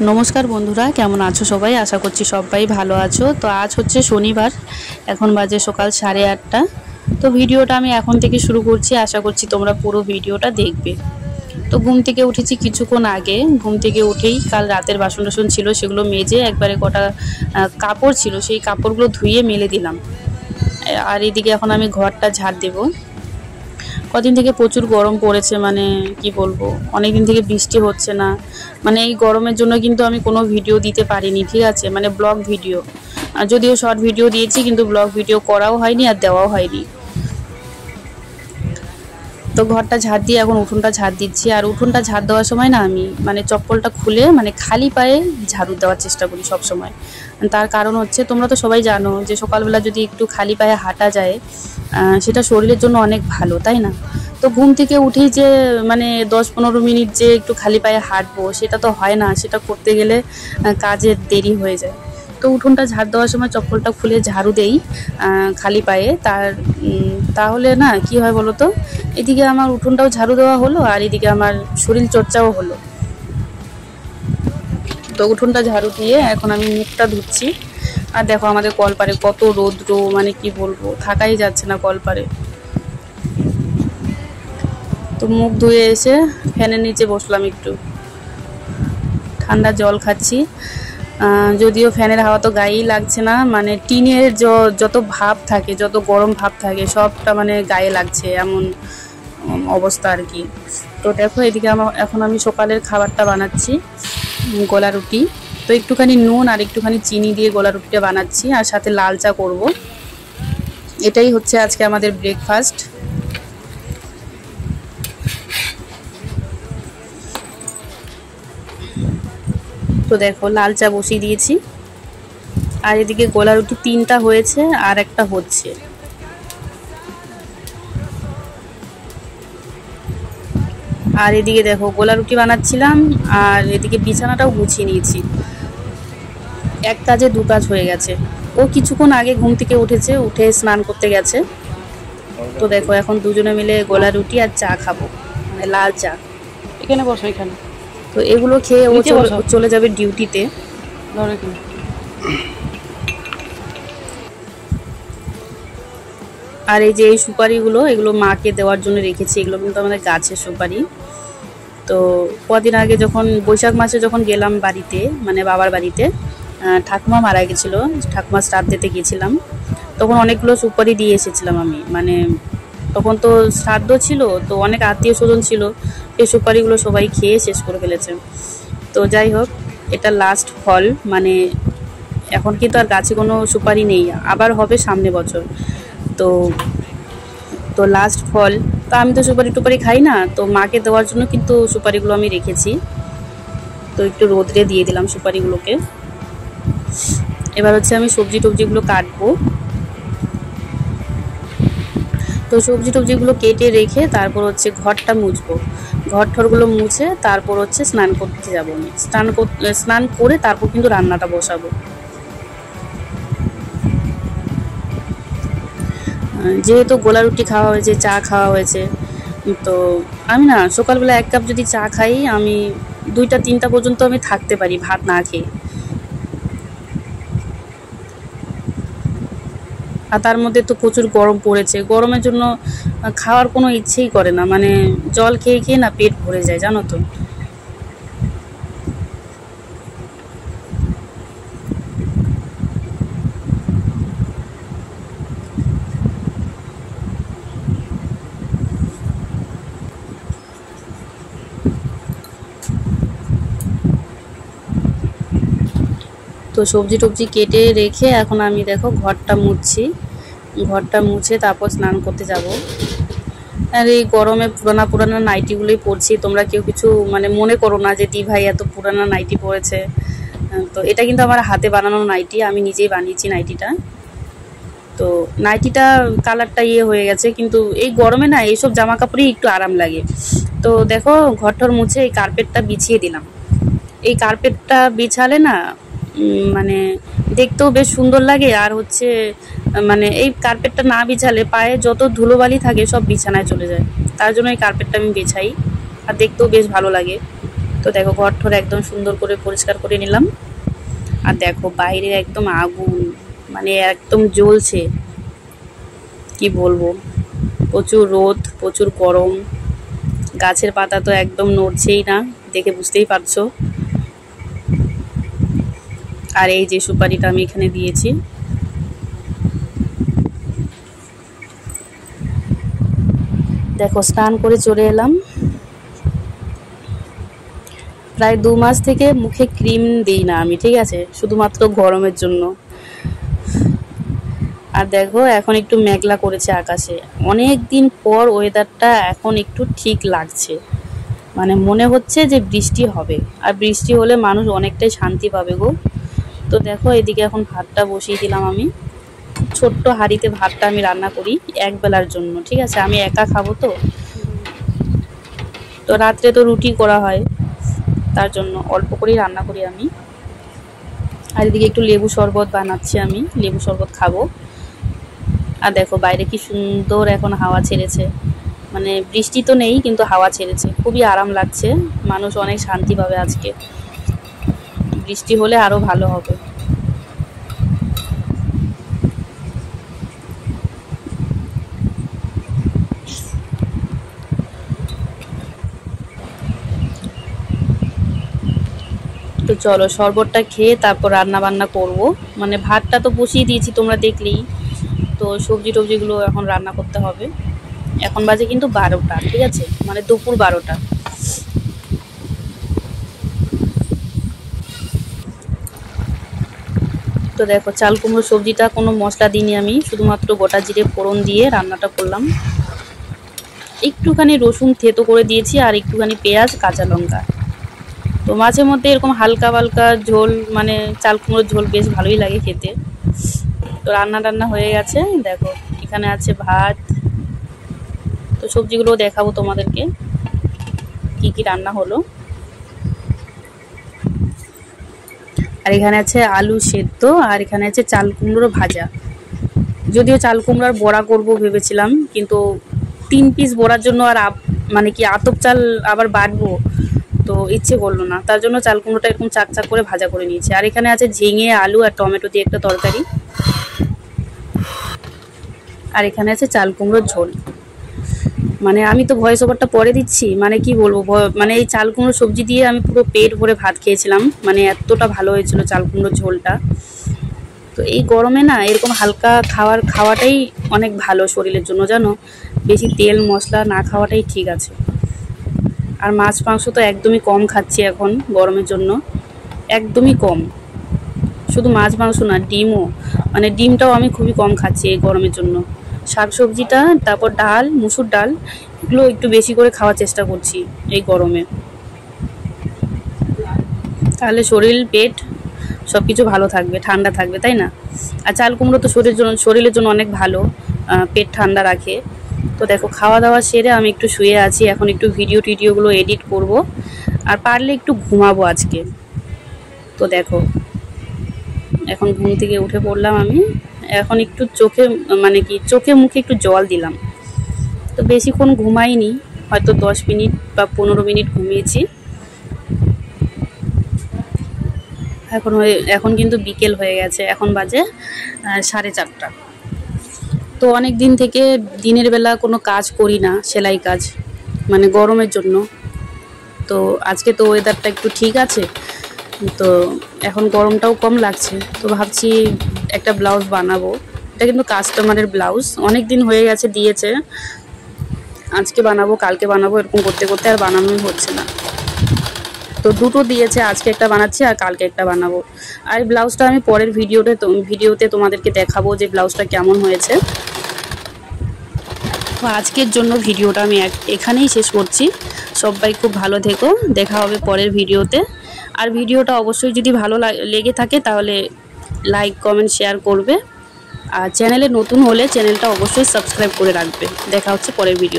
নমস্কার বন্ধুরা, কেমন আছো সবাই? আশা করছি সবাই ভালো আছো। তো আজ হচ্ছে শনিবার, এখন বাজে সকাল 8:30। তো ভিডিওটা আমি এখন থেকে শুরু করছি, আশা করছি তোমরা পুরো ভিডিওটা দেখবে। তো ঘুম থেকে উঠেছি কিছুক্ষণ আগে। ঘুম থেকে উঠেই কাল রাতের বাসন টাসন ছিল, সেগুলো মেজে একবারে কটা কাপড় ছিল সেই কাপড়গুলো ধুয়ে মেলে দিলাম। আর এদিকে এখন আমি ঘরটা ঝাড় দেবো। কদিন থেকে প্রচুর গরম পড়েছে, মানে কি বলবো, অনেক দিন থেকে বৃষ্টি হচ্ছে না। মানে এই গরমের জন্য কিন্তু আমি কোনো ভিডিও দিতে পারিনি, ঠিক আছে, মানে ব্লগ ভিডিও, যদিও শর্ট ভিডিও দিয়েছি কিন্তু ব্লগ ভিডিও করাও হয়নি আর দেওয়াও হয়নি। তো ঘরটা ঝাড় দিয়ে এখন উঠোনটা ঝাড় দিচ্ছি। আর উঠোনটা ঝাড় দেওয়ার সময় না আমি মানে চপ্পলটা খুলে মানে খালি পায়ে ঝাড়ু দেওয়ার চেষ্টা করি সব সময়। তার কারণ হচ্ছে, তোমরা তো সবাই জানো যে সকালবেলা যদি একটু খালি পায়ে হাঁটা যায় সেটা শরীরের জন্য অনেক ভালো, তাই না? তো ঘুম থেকে উঠেই যে মানে 10-15 মিনিট যে একটু খালি পায়ে হাঁটবো সেটা তো হয় না, সেটা করতে গেলে কাজের দেরি হয়ে যায়। তো উঠোনটা ঝাড় দেওয়ার সময় চপ্পলটা খুলে ঝাড়ু দেই খালি পায়ে। তাহলে না কি হয় বলো তো, এদিকে আমার উঠোনটাও ঝাড়ু দেওয়া হলো আর এদিকে আমার শরীর চর্চাও হলো। তো উঠোনটা ঝাড়ু দিয়ে এখন আমি মুখটা ধুচ্ছি। আর দেখো আমাদের কলপারে কত রৌদ্র, মানে কি বলবো, থাকাই যাচ্ছে না কলপারে। তো মুখ ধুয়ে এসে ফ্যানের নিচে বসলাম, একটু ঠান্ডা জল খাচ্ছি। যদিও ফ্যানের হাওয়া তো গায়েই লাগছে না, মানে টিনের যত ভাব থাকে, যত গরম ভাব থাকে সবটা মানে গায়ে লাগছে, এমন অবস্থা আর কি। তো দেখো এদিকে এখন আমি সকালের খাবারটা বানাচ্ছি, গোলা রুটি। তো একটুখানি নুন আর একটুখানি চিনি দিয়ে গোলা রুটিটা বানাচ্ছি, আর সাথে লাল চা করব। এটাই হচ্ছে আজকে আমাদের ব্রেকফাস্ট। তো দেখো লাল চা বসিয়ে দিয়েছি, আর এদিকে গোলা রুটি 3টা হয়েছে আর একটা হচ্ছে। আর এদিকে দেখো গোলা রুটি বানাচ্ছিলাম আর এদিকে বিছানাটাও গুছিয়ে নিয়েছি। এক কাজে দু কাজ হয়ে গেছে। ও কিছুক্ষণ আগে ঘুম থেকে উঠেছে, উঠে স্নান করতে গেছে। তো দেখো এখন দুজনে মিলে গোলা রুটি আর চা খাবো, মানে লাল চা। এখানে বসো, এখানে। তো এগুলো খেয়ে ও চলে যাবে ডিউটিতে। আর এই যে এই সুপারিগুলো, এগুলো মাকে দেওয়ার জন্য রেখেছি। এগুলো কিন্তু আমাদের গাছের সুপারি। তো কদিন আগে যখন বৈশাখ মাসে যখন গেলাম বাড়িতে, মানে বাবার বাড়িতে, ঠাকুমা মারা গেছিলো, ঠাকুমা শ্রাদ্ধ দিতে গিয়েছিলাম, তখন অনেকগুলো সুপারি দিয়ে এসেছিলাম আমি। মানে তখন তো শ্রাদ্ধ ছিল, তো অনেক আত্মীয় স্বজন ছিল, এই সুপারিগুলো সবাই খেয়ে শেষ করে ফেলেছে। তো যাই হোক, এটা লাস্ট ফল, মানে এখন কিন্তু আর গাছে কোনো সুপারি নেই, আবার হবে সামনে বছর। তো তো লাস্ট ফল। তো আমি তো সুপারি টুপারি খাই না, তো মাকে দেওয়ার জন্য কিন্তু সুপারিগুলো আমি রেখেছি। তো একটু রোদ্রে দিয়ে দিলাম সুপারিগুলোকে। এবার হচ্ছে আমি সবজি টবজিগুলো কাটবো। তো সবজি টবজিগুলো কেটে রেখে তারপর হচ্ছে ঘরটা মুছবো। ঘর ঠরগুলো মুছে তারপর হচ্ছে স্নান করতে যাবো আমি। স্নান করে তারপর কিন্তু রান্নাটা বসাবো। যেহেতু গোলা রুটি খাওয়া হয়েছে, চা খাওয়া হয়েছে, তো আমি না সকালবেলা 1 কাপ যদি চা খাই, আমি 2টা-3টা পর্যন্ত আমি থাকতে পারি ভাত না খেয়ে। আর তার মধ্যে তো প্রচুর গরম পড়েছে, গরমের জন্য খাওয়ার কোনো ইচ্ছেই করে না, মানে জল খেয়ে খেয়ে না পেট ভরে যায়, জানো তো। তো সবজি টবজি কেটে রেখে এখন আমি দেখো ঘরটা মুছছি। ঘরটা মুছে তারপর স্নান করতে যাব। আর এই গরমে পুরানা নাইটিগুলোই পরছি। তোমরা কেউ কিছু মানে মনে করো না যে দি ভাই এত পুরানা নাইটি পরেছে। তো এটা কিন্তু আমার হাতে বানানো নাইটি, আমি নিজেই বানিয়েছি নাইটিটা। তো নাইটিটা কালারটা হয়ে গেছে, কিন্তু এই গরমে না এইসব জামা কাপড়ই একটু আরাম লাগে। তো দেখো ঘরটর মুছে এই কার্পেটটা বিছিয়ে দিলাম। এই কার্পেটটা বিছালে না মানে দেখতেও বেশ সুন্দর লাগে। আর হচ্ছে মানে এই কার্পেটটা না বিছালে পায়ে যত ধুলোবালি থাকে সব বিছানায় চলে যায়, তার জন্য এই কার্পেটটা আমি বিছাই, আর দেখতেও বেশ ভালো লাগে। তো দেখো ঘর ঠর একদম সুন্দর করে পরিষ্কার করে নিলাম। আর দেখো বাইরে একদম আগুন, মানে একদম জ্বলছে, কি বলবো, প্রচুর রোদ, প্রচুর গরম, গাছের পাতা তো একদম নড়ছেই না, দেখে বুঝতেই পারছো। আর এই যে সুপারিটা আমি এখানে দিয়েছি। দেখো স্নান করে চলে এলাম। প্রায় 2 মাস থেকে মুখে ক্রিম দিই না আমি, ঠিক আছে, শুধুমাত্র গরমের জন্য। আর দেখো এখন একটু মেঘলা করেছে আকাশে, অনেক দিন পর ওয়েদারটা এখন একটু ঠিক লাগছে, মানে মনে হচ্ছে যে বৃষ্টি হবে। আর বৃষ্টি হলে মানুষ অনেকটাই শান্তি পাবে গো। তো দেখো এদিকে এখন ভাতটা বসিয়ে দিলাম আমি। ছোট্ট হাঁড়িতে ভাতটা আমি রান্না করি একবেলার জন্য, ঠিক আছে, আমি একা খাবো তো। তো রাত্রে তো রুটি করা হয়, তার জন্য অল্প করেই রান্না করি আমি। আর এদিকে একটু লেবু শরবত বানাচ্ছি আমি, লেবু শরবত খাবো। আর দেখো বাইরে কি সুন্দর এখন হাওয়া ছেড়েছে, মানে বৃষ্টি তো নেই কিন্তু হাওয়া ছেড়েছে, খুবই আরাম লাগছে, মানুষ অনেক শান্তি পাবে আজকে। বৃষ্টি হলে আরো ভালো হবে। তো চলো শরবতটা খেয়ে তারপর রান্না বান্না করব। মানে ভাতটা তো বসিয়ে দিয়েছি তোমরা দেখলেই, তো সবজি টবজিগুলো এখন রান্না করতে হবে। এখন বাজে কিন্তু 12টা, ঠিক আছে, মানে দুপুর 12টা। তো দেখো চাল কুমড়ো সবজিটা কোনো মশলা দিইনি আমি, শুধুমাত্র গোটা জিরে ফোড়ন দিয়ে রান্নাটা করলাম। একটুখানি রসুন থেতো করে দিয়েছি আর একটুখানি পেঁয়াজ কাঁচা লঙ্কা। তো মাঝে মধ্যে এরকম হালকা হালকা ঝোল, মানে চাল কুমড়োর ঝোল বেশ ভালোই লাগে খেতে। তো রান্না টান্না হয়ে গেছে, দেখো এখানে আছে ভাত। তো সবজিগুলো দেখাবো তোমাদেরকে কি কি রান্না হলো। আর এখানে আছে আলু সেদ্ধ, আর এখানে আছে চাল কুমড়োর ভাজা। যদিও চাল কুমড়ার বড়া করব ভেবেছিলাম, কিন্তু 3 পিস বড়ার জন্য আর মানে কি আতপ চাল আবার বাটবো, তো ইচ্ছে করলো না, তার জন্য চাল কুমড়োটা এরকম চাক চাক করে ভাজা করে নিয়েছি। আর এখানে আছে ঝিঙে আলু আর টমেটো দিয়ে একটা তরকারি। আর এখানে আছে চাল কুমড়োর ঝোল। মানে আমি তো ভয়েস ওভারটা পরে দিচ্ছি, মানে কি বলবো, মানে এই চাল কুমড়ো সবজি দিয়ে আমি পুরো পেট ভরে ভাত খেয়েছিলাম, মানে এতটা ভালো হয়েছিল চাল কুমড়োর ঝোলটা। তো এই গরমে না এরকম হালকা খাওয়াটাই অনেক ভালো শরীরের জন্য, জানো, বেশি তেল মশলা না খাওয়াটাই ঠিক আছে। আর মাছ মাংস তো একদমই কম খাচ্ছি এখন গরমের জন্য, একদমই কম। শুধু মাছ মাংস না, ডিমও, মানে ডিমটাও আমি খুবই কম খাচ্ছি এই গরমের জন্য। শাক সবজিটা, তারপর ডাল, মুসুর ডাল, এগুলো একটু বেশি করে খাওয়ার চেষ্টা করছি এই গরমে, তাহলে শরীর পেট সব কিছু ভালো থাকবে, ঠান্ডা থাকবে, তাই না? আর চাল কুমড়ো তো শরীরের জন্য অনেক ভালো, পেট ঠান্ডা রাখে। তো দেখো খাওয়া দাওয়া সেরে আমি একটু শুয়ে আছি, এখন একটু ভিডিওগুলো এডিট করব, আর পারলে একটু ঘুমাবো আজকে। তো দেখো এখন ঘুম থেকে উঠে পড়লাম আমি, এখন একটু চোখে মুখে একটু জল দিলাম। তো বেশিক্ষণ ঘুমাইনি, হয়তো 10 মিনিট বা 15 মিনিট ঘুমিয়েছি। এখন কিন্তু বিকেল হয়ে গেছে, এখন বাজে 4:30। তো অনেক দিন থেকে দিনের বেলা কোনো কাজ করি না, সেলাই কাজ, মানে গরমের জন্য। তো আজকে তো ওয়েদারটা একটু ঠিক আছে, তো এখন গরমটাও কম লাগছে, তো ভাবছি একটা ব্লাউজ বানাবো। এটা কিন্তু কাস্টমারের ব্লাউজ, অনেক দিন হয়ে গেছে দিয়েছে, আজকে বানাবো কালকে বানাবো, এরকম করতে করতে আর বানানোই হচ্ছে না। তো দুটো দিয়েছে, আজকে একটা বানাচ্ছি আর কালকে একটা বানাবো। আর ব্লাউজটা আমি পরের ভিডিওতে তোমাদেরকে দেখাবো যে ব্লাউজটা কেমন হয়েছে। তো আজকের জন্য ভিডিওটা আমি এখানেই শেষ করছি। সবাই খুব ভালো থেকো, দেখা হবে পরের ভিডিওতে। আর ভিডিওটা অবশ্যই যদি ভালো লেগে থাকে তাহলে লাইক কমেন্ট শেয়ার করবে, আর চ্যানেলে নতুন হলে চ্যানেলটা অবশ্যই সাবস্ক্রাইব করে রাখবে। দেখা হচ্ছে পরের ভিডিও।